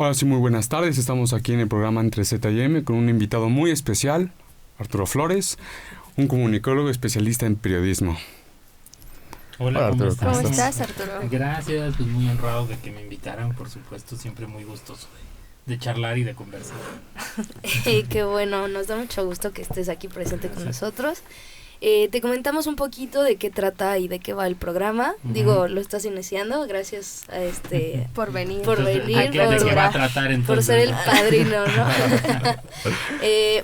Hola, sí, muy buenas tardes. Estamos aquí en el programa Entre Z y M con un invitado muy especial, Arturo Flores, un comunicólogo especialista en periodismo. Hola, ¿cómo estás? ¿Cómo estás, Arturo? Gracias, pues muy honrado de que me invitaran, por supuesto, siempre muy gustoso de charlar y de conversar. Qué bueno, nos da mucho gusto que estés aquí presente con nosotros. Te comentamos un poquito de qué trata y de qué va el programa. Digo, lo estás iniciando, gracias a por venir. ¿De qué va a tratar entonces? Por ser el padrino, ¿no?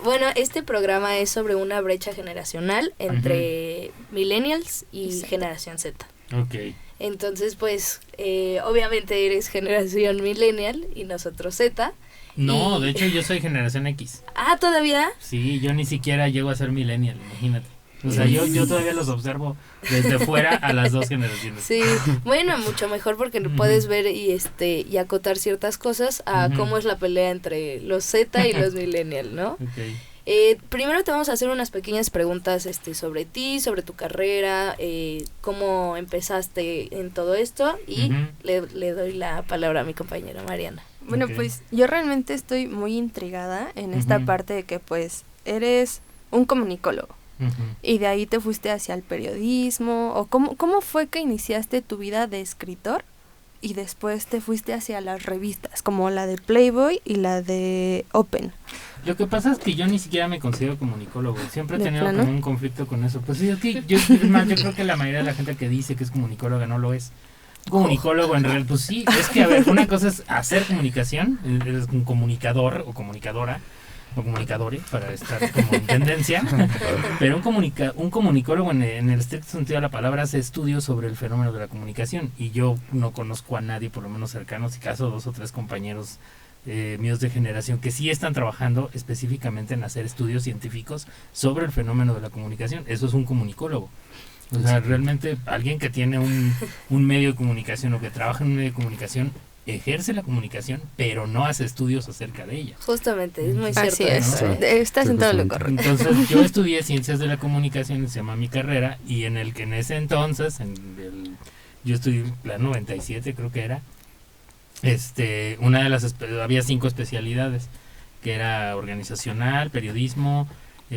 Bueno, este programa es sobre una brecha generacional entre millennials y generación Z. Ok. Entonces, pues, obviamente eres generación millennial y nosotros Z. No, de hecho yo soy generación X. Ah, ¿todavía? Sí, yo ni siquiera llego a ser millennial, imagínate. O sea, yo todavía los observo desde fuera a las dos generaciones. Sí, bueno, mucho mejor porque puedes ver y acotar ciertas cosas a cómo es la pelea entre los Z y los millennial, ¿no? Okay. Primero te vamos a hacer unas pequeñas preguntas sobre ti, sobre tu carrera, cómo empezaste en todo esto y le doy la palabra a mi compañera Mariana. Bueno, pues yo realmente estoy muy intrigada en esta parte de que pues eres un comunicólogo. Y de ahí te fuiste hacia el periodismo, o ¿cómo fue que iniciaste tu vida de escritor y después te fuiste hacia las revistas, como la de Playboy y la de Open? Lo que pasa es que yo ni siquiera me considero comunicólogo, siempre he tenido como un conflicto con eso. Pues sí, es que yo creo que la mayoría de la gente que dice que es comunicóloga no lo es. Comunicólogo en realidad, pues sí, es que a ver, una cosa es hacer comunicación, eres un comunicador o comunicadora, o comunicadores para estar como en tendencia, pero un comunicólogo en el estricto sentido de la palabra hace estudios sobre el fenómeno de la comunicación, y yo no conozco a nadie, por lo menos cercano, si acaso 2 o 3 compañeros míos de generación que sí están trabajando específicamente en hacer estudios científicos sobre el fenómeno de la comunicación. Eso es un comunicólogo. O sea, realmente alguien que tiene un medio de comunicación o que trabaja en un medio de comunicación ejerce la comunicación, pero no hace estudios acerca de ella. Justamente, es muy cierto. Así es, ¿no? Estás en todo lo correcto. Entonces, yo estudié Ciencias de la Comunicación, se llama mi carrera, y en ese entonces, yo estudié la 97, creo que era, una de las, había 5 especialidades, que era organizacional, periodismo,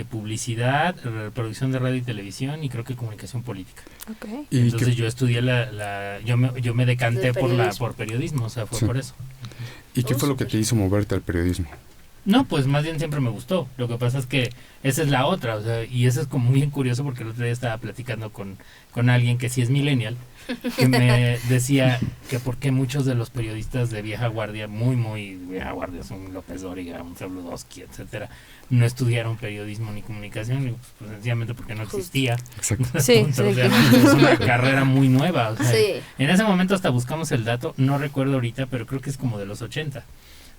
publicidad, producción de radio y televisión y creo que comunicación política. Okay. Entonces yo estudié yo me decanté por periodismo, o sea, fue por eso. ¿Y qué fue lo que te hizo moverte al periodismo? No, pues más bien siempre me gustó. Lo que pasa es que esa es la otra, o sea, y eso es como bien curioso porque el otro día estaba platicando con alguien que sí es millennial, que me decía que por qué muchos de los periodistas de vieja guardia, muy vieja guardia, son López Dóriga, un Sabludowski, etcétera, no estudiaron periodismo ni comunicación, y pues sencillamente porque no existía. Exacto. Sí, Entonces, es una carrera muy nueva, o sea, sí. En ese momento hasta buscamos el dato, no recuerdo ahorita, pero creo que es como de los 80.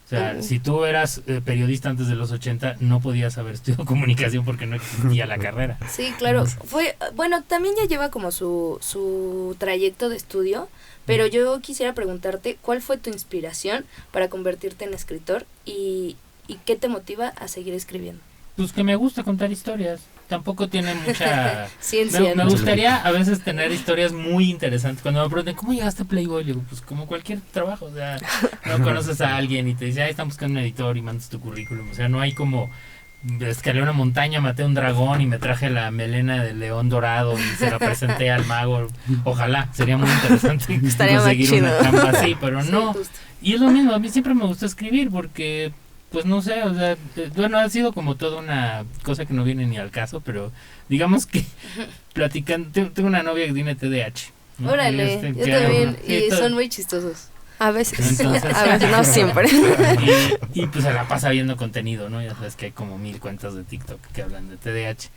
O sea, si tú eras periodista antes de los 80, no podías haber estudiado comunicación porque no existía la carrera. Sí, claro. Bueno, también ya lleva como su trayecto de estudio, pero yo quisiera preguntarte, ¿cuál fue tu inspiración para convertirte en escritor y qué te motiva a seguir escribiendo? Pues que me gusta contar historias. Tampoco tiene mucha ciencia. Me gustaría a veces tener historias muy interesantes. Cuando me preguntan, ¿cómo llegaste a Playboy? Yo digo, pues como cualquier trabajo. O sea, no conoces a alguien y te dice, están buscando un editor y mandas tu currículum. O sea, no hay como, escalé una montaña, maté un dragón y me traje la melena del león dorado y se la presenté al mago. Ojalá, sería muy interesante conseguir una chamba así, pero sí, no. justo. Y es lo mismo, a mí siempre me gusta escribir porque... Pues no sé, o sea, bueno, ha sido como toda una cosa que no viene ni al caso, pero digamos que platicando, tengo una novia que tiene TDAH, ¿no? Órale, yo también, y son muy chistosos. A veces, entonces, a veces, no siempre. Y pues se la pasa viendo contenido, ¿no? Ya sabes que hay como 1000 cuentas de TikTok que hablan de TDAH.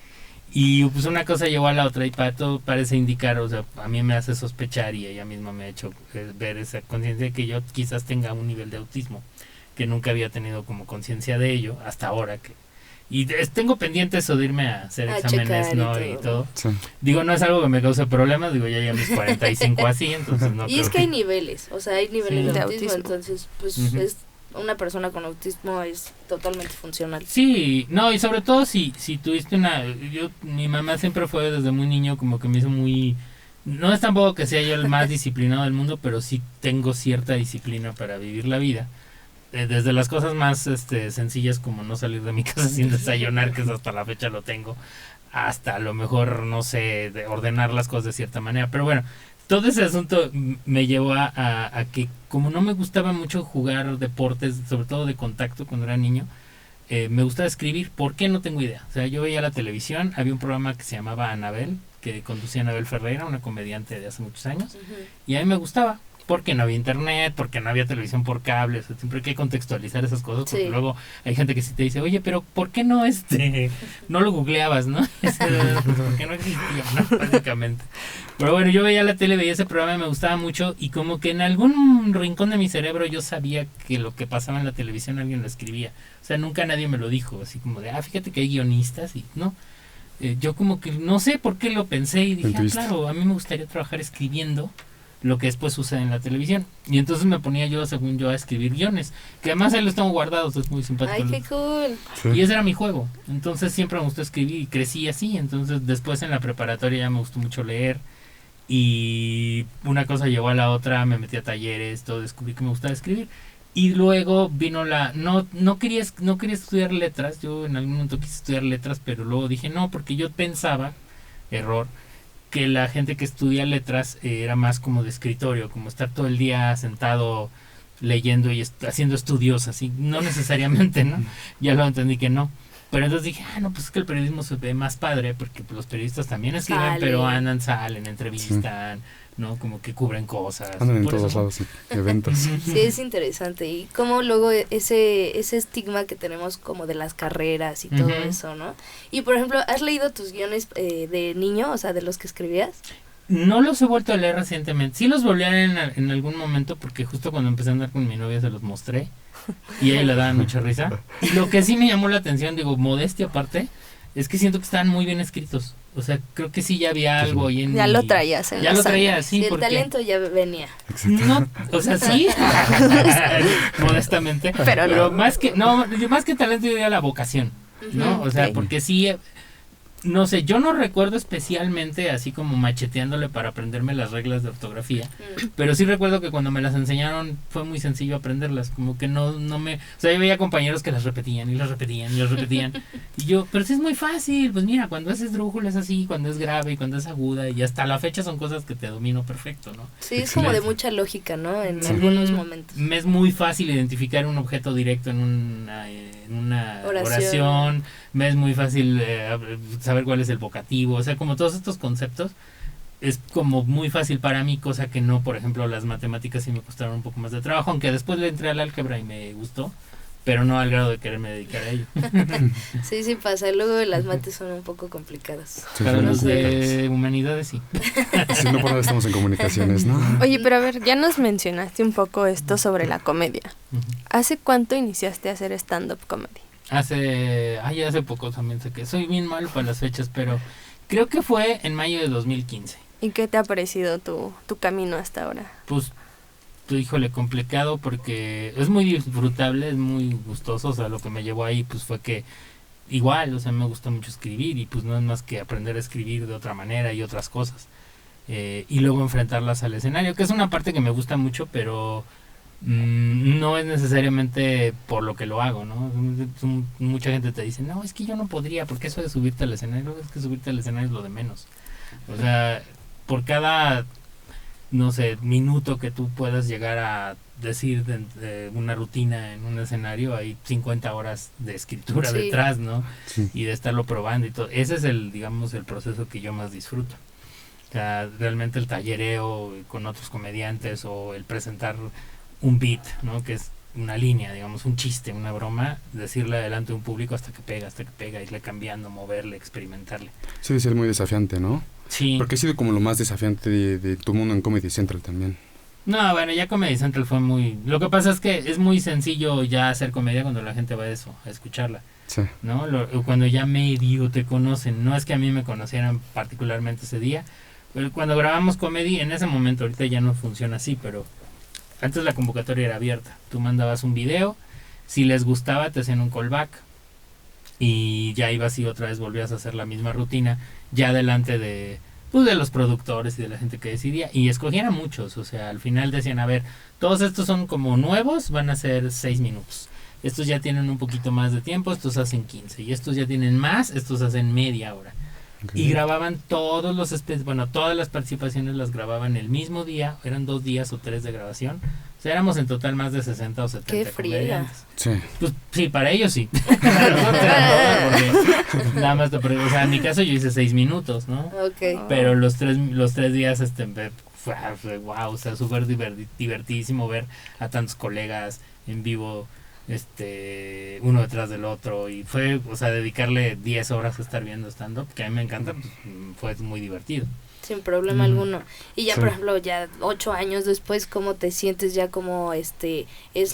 Y pues una cosa llevó a la otra y para todo parece indicar, o sea, a mí me hace sospechar y ella misma me ha hecho ver esa conciencia de que yo quizás tenga un nivel de autismo, que nunca había tenido como conciencia de ello hasta ahora y tengo pendiente eso de irme a hacer exámenes, ¿no? Y todo. Sí. Digo, no es algo que me cause problemas, digo, ya llegué a mis 45 así, entonces no. Y es que hay niveles, o sea, hay niveles de autismo, autismo. entonces pues es una persona con autismo es totalmente funcional. Sí, no, y sobre todo si tuviste mi mamá siempre fue desde muy niño como que me hizo muy, no es tampoco que sea yo el más disciplinado del mundo, pero sí tengo cierta disciplina para vivir la vida. desde las cosas más sencillas como no salir de mi casa sin desayunar, que es hasta la fecha lo tengo, hasta a lo mejor, no sé, de ordenar las cosas de cierta manera. Pero bueno, todo ese asunto me llevó a que como no me gustaba mucho jugar deportes, sobre todo de contacto cuando era niño, me gustaba escribir. ¿Por qué? No tengo idea. O sea, yo veía la televisión, había un programa que se llamaba Anabel, que conducía Anabel Ferreira, una comediante de hace muchos años, y a mí me gustaba, porque no había internet, porque no había televisión por cable. O sea, siempre hay que contextualizar esas cosas, porque luego hay gente que sí te dice, oye, pero ¿por qué no no lo googleabas, no? Porque no existía, ¿no? Básicamente. Pero bueno, yo veía la tele, veía ese programa y me gustaba mucho, y como que en algún rincón de mi cerebro yo sabía que lo que pasaba en la televisión alguien lo escribía. O sea, nunca nadie me lo dijo, así como de, fíjate que hay guionistas, y no. Yo como que no sé por qué lo pensé y dije, claro, a mí me gustaría trabajar escribiendo lo que después sucede en la televisión. Y entonces me ponía yo, según yo, a escribir guiones, que además ahí los tengo guardados, es muy simpático. ¡Ay, qué cool! Sí. Y ese era mi juego. Entonces siempre me gustó escribir y crecí así. Entonces después en la preparatoria ya me gustó mucho leer, y una cosa llevó a la otra, me metí a talleres, todo, descubrí que me gustaba escribir. Y luego vino no quería estudiar letras. Yo en algún momento quise estudiar letras, pero luego dije no, porque yo pensaba, error, que la gente que estudia letras era más como de escritorio, como estar todo el día sentado leyendo y haciendo estudios, así, no necesariamente, ¿no? Ya lo entendí que no. Pero entonces dije, no, pues es que el periodismo se ve más padre, porque pues, los periodistas también escriben, pero salen, entrevistan, ¿no? Como que cubren cosas. Andan en todos lados, eventos. Sí, es interesante. Y como luego ese estigma que tenemos como de las carreras y todo eso, ¿no? Y por ejemplo, ¿has leído tus guiones de niño, o sea, de los que escribías? No los he vuelto a leer recientemente. Sí los volví a leer en algún momento, porque justo cuando empecé a andar con mi novia se los mostré. Y a ella le daban mucha risa. Y lo que sí me llamó la atención, digo, modestia aparte, es que siento que estaban muy bien escritos. O sea, creo que sí ya había algo ahí en... Ya lo traías. Ya lo traía, sí. El talento ya venía. No, o sea, sí. Modestamente. Pero más que talento, yo diría la vocación, ¿no? O sea, porque sí... No sé, yo no recuerdo especialmente así como macheteándole para aprenderme las reglas de ortografía, pero sí recuerdo que cuando me las enseñaron fue muy sencillo aprenderlas, como que no me... O sea, yo veía compañeros que las repetían y las repetían y las repetían, y yo, pero sí es muy fácil, pues mira, cuando es esdrújula es así, cuando es grave y cuando es aguda, y hasta la fecha son cosas que te domino perfecto, ¿no? Sí, es como de mucha lógica, ¿no? En algunos momentos. Me es muy fácil identificar un objeto directo en una oración. Me es muy fácil saber cuál es el vocativo, o sea, como todos estos conceptos es como muy fácil para mí, cosa que no, por ejemplo, las matemáticas sí me costaron un poco más de trabajo, aunque después le entré al álgebra y me gustó, pero no al grado de quererme dedicar a ello. Sí pasa, luego las mates son un poco complicadas. Para los de humanidades sí. Si no, por nada estamos en comunicaciones, ¿no? Oye, pero a ver, ya nos mencionaste un poco esto sobre la comedia. ¿Hace cuánto iniciaste a hacer stand-up comedy? Hace poco también, sé que soy bien malo para las fechas, pero creo que fue en mayo de 2015. ¿Y qué te ha parecido tu camino hasta ahora? Pues, híjole, complicado porque es muy disfrutable, es muy gustoso, o sea, lo que me llevó ahí pues fue que igual, o sea, me gusta mucho escribir y pues no es más que aprender a escribir de otra manera y otras cosas. Y luego enfrentarlas al escenario, que es una parte que me gusta mucho, pero... no es necesariamente por lo que lo hago, ¿no? Mucha gente te dice, no, es que yo no podría, porque eso de subirte al escenario, es que subirte al escenario es lo de menos. O sea, por cada, no sé, minuto que tú puedas llegar a decir de una rutina en un escenario, hay 50 horas de escritura detrás, ¿no? Sí. Y de estarlo probando y todo. Ese es el proceso que yo más disfruto. O sea, realmente el tallereo con otros comediantes o el presentar un beat, ¿no? Que es una línea, digamos, un chiste, una broma, decirle adelante a un público hasta que pega, irle cambiando, moverle, experimentarle. Sí, debe ser muy desafiante, ¿no? Sí. Porque ha sido como lo más desafiante de tu mundo en Comedy Central también. No, bueno, ya Comedy Central fue muy... Lo que pasa es que es muy sencillo ya hacer comedia cuando la gente va a eso, a escucharla. Sí. ¿No? Cuando ya medio te conocen, no es que a mí me conocieran particularmente ese día, pero cuando grabamos comedia, en ese momento, ahorita ya no funciona así, pero... Antes la convocatoria era abierta. Tú mandabas un video, si les gustaba te hacían un callback y ya ibas y otra vez volvías a hacer la misma rutina, ya delante de pues de los productores y de la gente que decidía, y escogían a muchos, o sea, al final decían, a ver, todos estos son como nuevos, van a ser 6 minutos, estos ya tienen un poquito más de tiempo, estos hacen 15, y estos ya tienen más, estos hacen media hora. Okay. Y grababan todas las participaciones las grababan el mismo día, eran 2 días o 3 de grabación. O sea, éramos en total más de 60 o 70 ¡Qué comediantes! Sí. Pues sí, para ellos sí. Nada más o sea, en mi caso yo hice 6 minutos, ¿no? Okay. Pero los tres días fue wow, o sea, súper divertidísimo ver a tantos colegas en vivo, uno detrás del otro, y fue, o sea, dedicarle 10 horas a estar viendo stand-up, que a mí me encanta, pues, fue muy divertido. Sin problema alguno. Y ya, por ejemplo, ya 8 años después, ¿cómo te sientes ya como es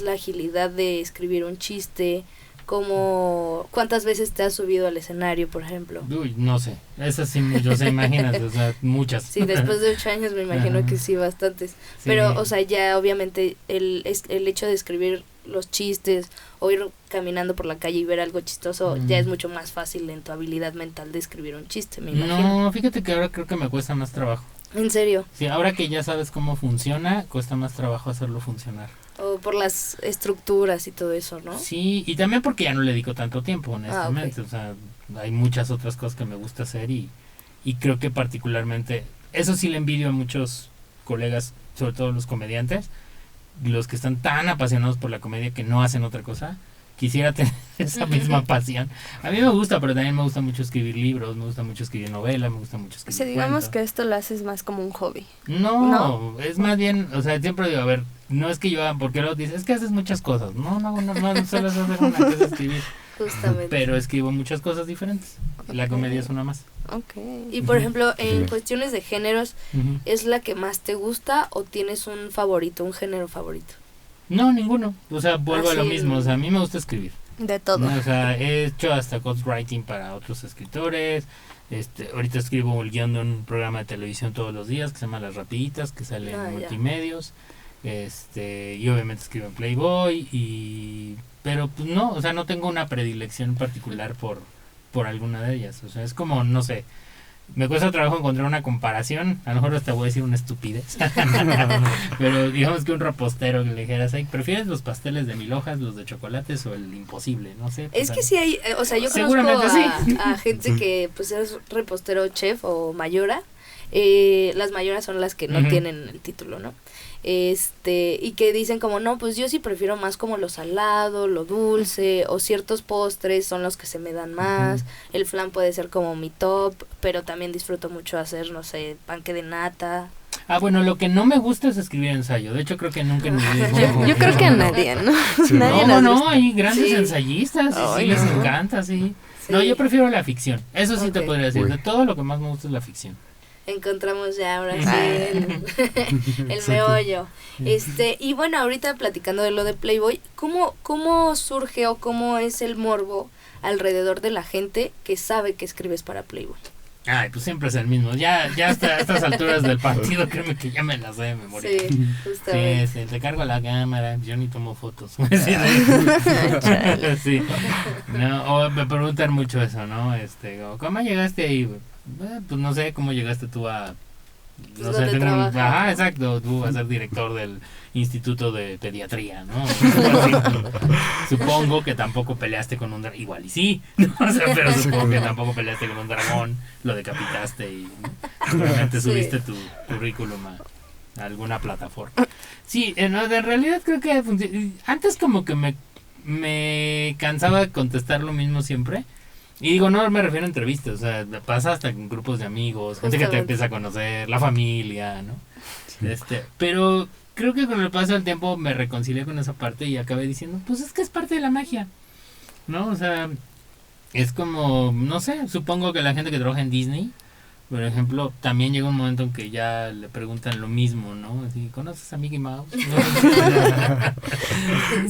la agilidad de escribir un chiste? ¿Cuántas veces te has subido al escenario, por ejemplo? Uy, no sé, esas sí, o sea, imagínate, o sea, muchas. Sí, después de 8 años me imagino que sí, bastantes. Sí. Pero, o sea, ya obviamente el hecho de escribir los chistes o ir caminando por la calle y ver algo chistoso ya es mucho más fácil en tu habilidad mental de escribir un chiste, me imagino. No, fíjate que ahora creo que me cuesta más trabajo. ¿En serio? Sí, ahora que ya sabes cómo funciona, cuesta más trabajo hacerlo funcionar. O por las estructuras y todo eso, ¿no? Sí, y también porque ya no le dedico tanto tiempo, honestamente. Okay. O sea, hay muchas otras cosas que me gusta hacer y creo que particularmente, eso sí le envidio a muchos colegas, sobre todo los comediantes, los que están tan apasionados por la comedia que no hacen otra cosa. Quisiera tener esa misma pasión. A mí me gusta, pero también me gusta mucho escribir libros, me gusta mucho escribir novelas, me gusta mucho escribir digamos cuentos. Que esto lo haces más como un hobby. No, es más bien, o sea, siempre digo, a ver, no es que yo haga, porque luego dices, es que haces muchas cosas. No solo es hacer una cosa, escribir. Justamente. Pero escribo muchas cosas diferentes. Okay. La comedia es una más. Okay. Y por ejemplo, en cuestiones de géneros, ¿es la que más te gusta o tienes un favorito, un género favorito? No, ninguno. O sea, vuelvo a lo mismo. O sea, a mí me gusta escribir. De todo. O sea, he hecho hasta ghostwriting para otros escritores. Ahorita escribo el guión de un programa de televisión todos los días que se llama Las Rapiditas, que sale en Multimedios. Y obviamente escribo en Playboy. Pero pues no, o sea, no tengo una predilección particular por alguna de ellas. O sea, es como, no sé, me cuesta trabajo encontrar una comparación. A lo mejor hasta voy a decir una estupidez. Pero digamos que un repostero que le dijeras, ¿prefieres los pasteles de 1000 hojas, los de chocolates o el imposible? No sé. Pues, es que sí hay, o sea, yo conozco a gente que pues es repostero chef o mayora. Las mayoras son las que no tienen el título, ¿no? Y que dicen como, no, pues yo sí prefiero más como lo salado, lo dulce, o ciertos postres son los que se me dan más, el flan puede ser como mi top, pero también disfruto mucho hacer, no sé, panque de nata. Bueno, lo que no me gusta es escribir ensayo, de hecho creo que nunca en mi vida... Yo creo que a nadie, ¿no? Sí. Nadie no, hay grandes ensayistas, sí, les encanta, sí. No, yo prefiero la ficción, eso sí te podría decir, de todo lo que más me gusta es la ficción. Encontramos ya ahora sí el meollo. Y bueno, ahorita platicando de lo de Playboy, ¿cómo surge o cómo es el morbo alrededor de la gente que sabe que escribes para Playboy? Ay, pues siempre es el mismo. Ya hasta a estas alturas del partido, créeme que ya me las sé de memoria. Sí, justamente. Sí, te cargo la cámara, yo ni tomo fotos. Sí. No, o me preguntan mucho eso, ¿no? ¿Cómo llegaste ahí? Pues no sé cómo llegaste tú a... No sé, ajá, exacto, tú vas a ser director del Instituto de Pediatría, ¿no? Supongo que tampoco peleaste con un dragón, igual y sí, ¿no? O sea, pero supongo que tampoco peleaste con un dragón, lo decapitaste y realmente subiste tu currículum a alguna plataforma. Sí, en realidad creo que antes como que me cansaba de contestar lo mismo siempre. Y digo, no me refiero a entrevistas, o sea, pasa hasta en grupos de amigos, gente que te empieza a conocer, la familia, ¿no? Sí. Pero creo que con el paso del tiempo me reconcilié con esa parte y acabé diciendo, pues es que es parte de la magia, ¿no? O sea, es como, no sé, supongo que la gente que trabaja en Disney, por ejemplo, también llega un momento en que ya le preguntan lo mismo, ¿no? Así, ¿conoces a Mickey Mouse?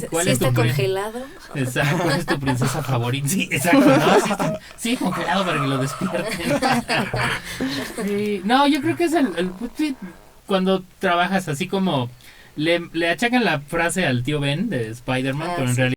¿Cuál es tu congelado? Exacto, ¿cuál es tu princesa favorita? Sí, exacto, ¿no? Sí, congelado para que lo despierten. Sí, no, yo creo que es cuando trabajas así como le achacan la frase al tío Ben de Spider-Man, pero en realidad